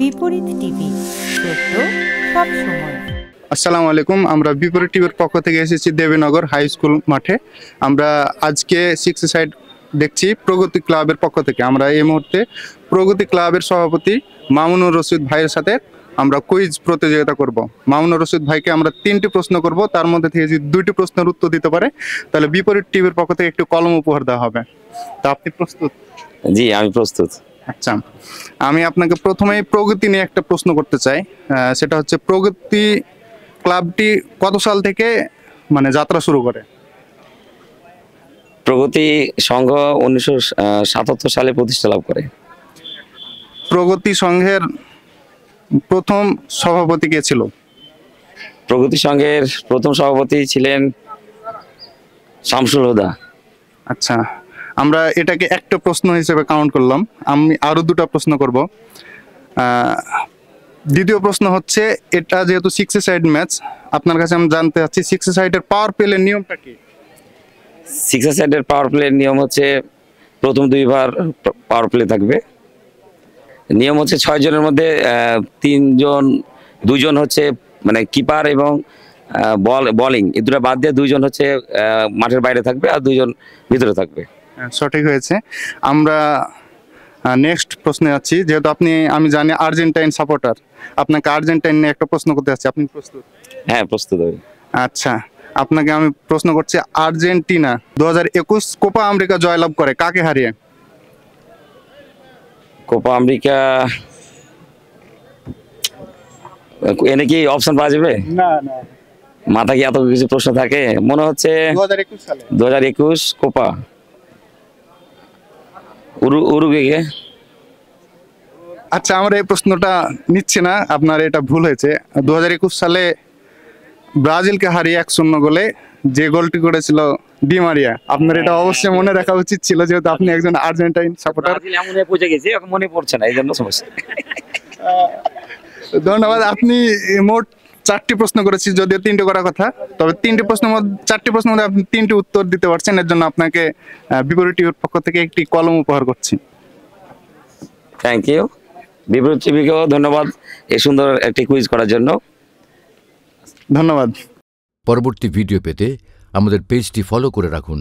বিপরীত টিভি, সত্য সব সময়। আসসালামু আলাইকুম। আমরা বিপরীত টিভির পক্ষ থেকে এসেছি দেবীনগর হাই স্কুল মাঠে। আমরা আজকে সিক্স সাইড দেখছি প্রগতি ক্লাবের পক্ষ থেকে। আমরা এই মুহূর্তে প্রগতি ক্লাবের সভাপতি মামুনুর রশিদ ভাইয়ের সাথে আমরা কুইজ প্রতিযোগিতা করব। মামুনুর রশিদ ভাইকে আমরা 3টি প্রশ্ন করব, তার মধ্যে থেকে যদি 2টি প্রশ্নের উত্তর দিতে পারে তাহলে বিপরীত টিভির পক্ষ থেকে একটি কলম উপহার দেওয়া হবে। তা আপনি প্রস্তুত? জি, আমি প্রস্তুত। আচ্ছা, আমি আপনাকে প্রথমেই প্রগতি নিয়ে একটা প্রশ্ন করতে চাই। সেটা হচ্ছে, প্রগতি ক্লাবটি কত সাল থেকে যাত্রা শুরু করে? প্রগতি সংঘ 1977 সালে প্রতিষ্ঠা লাভ করে। প্রগতি সংঘের প্রথম সভাপতি কে ছিল? প্রগতি সংঘের প্রথম সভাপতি ছিলেন শামসুল হুদা। আচ্ছা, আমরা এটাকে একটা প্রশ্ন হিসেবে কাউন্ট করলাম। আমি আরো 2টা প্রশ্ন করব। দ্বিতীয় প্রশ্ন হচ্ছে, এটা যেহেতু সিক্স সাইড ম্যাচ, আপনার কাছে আমি জানতে চাচ্ছি সিক্স সাইডের পাওয়ার প্লের নিয়মটা কি? সিক্স সাইডের পাওয়ার প্লের নিয়ম হচ্ছে প্রথম 2 বার পাওয়ার প্লে থাকবে। নিয়ম হচ্ছে 6 জনের মধ্যে 3 জন, 2 জন হচ্ছে কিপার এবং বোলিং, এই দুটো বাদ দিয়ে 2 জন হচ্ছে মাঠের বাইরে থাকবে আর 2 জন ভিতরে থাকবে। সঠিক হয়েছে। আমরা নেক্সট প্রশ্নে যাচ্ছি। যেহেতু আমি জানি আর্জেন্টাইন সাপোর্টার, আপনাকে আর্জেন্টাইন নিয়ে একটা প্রশ্ন করতে যাচ্ছি। আপনি প্রস্তুত? হ্যাঁ, প্রস্তুত আমি। আচ্ছা, আপনাকে আমি প্রশ্ন করছি, আর্জেন্টিনা 2021 কোপা আমেরিকা জয়লাভ করে কাকে হারিয়ে? কোপা আমেরিকা এনে কি অপশন পাওয়া যাবে? না না, মাথা কি এত কিছু প্রশ্ন থাকে? মনে হচ্ছে 2021 সালে। 2021 কোপা উরুগুয়ে। আচ্ছা, আমরা এই প্রশ্নটা নিচ্ছি না, আপনার এটা ভুল হয়েছে। 2021 সালে ব্রাজিলকে হারিয়ে 1-0 গোলে যে গোলটি করেছিল ডি মারিয়া। আপনার এটা অবশ্যই মনে রাখা উচিত ছিল, যেহেতু আপনি একজন আর্জেন্টাইন সাপোর্টার। ব্রাজিল এমন হয়ে পৌঁছে গেছে, এখন মনে পড়ছে না, এই জন্য সমস্যা। ধন্যবাদ। আপনি মোট 4টি প্রশ্ন করেছি, যদিও 3টে করার কথা, তবে 4টি প্রশ্নের মধ্যে আপনি 3টি উত্তর দিতে পারছেন। এর জন্য আপনাকে বিপরীত টিভির পক্ষ থেকে একটি কলম উপহার করছি। Thank you. বিপরীত টিভিকেও ধন্যবাদ এই সুন্দর একটি কুইজ করার জন্য। ধন্যবাদ। পরবর্তী ভিডিও পেতে আমাদের পেজটি ফলো করে রাখুন।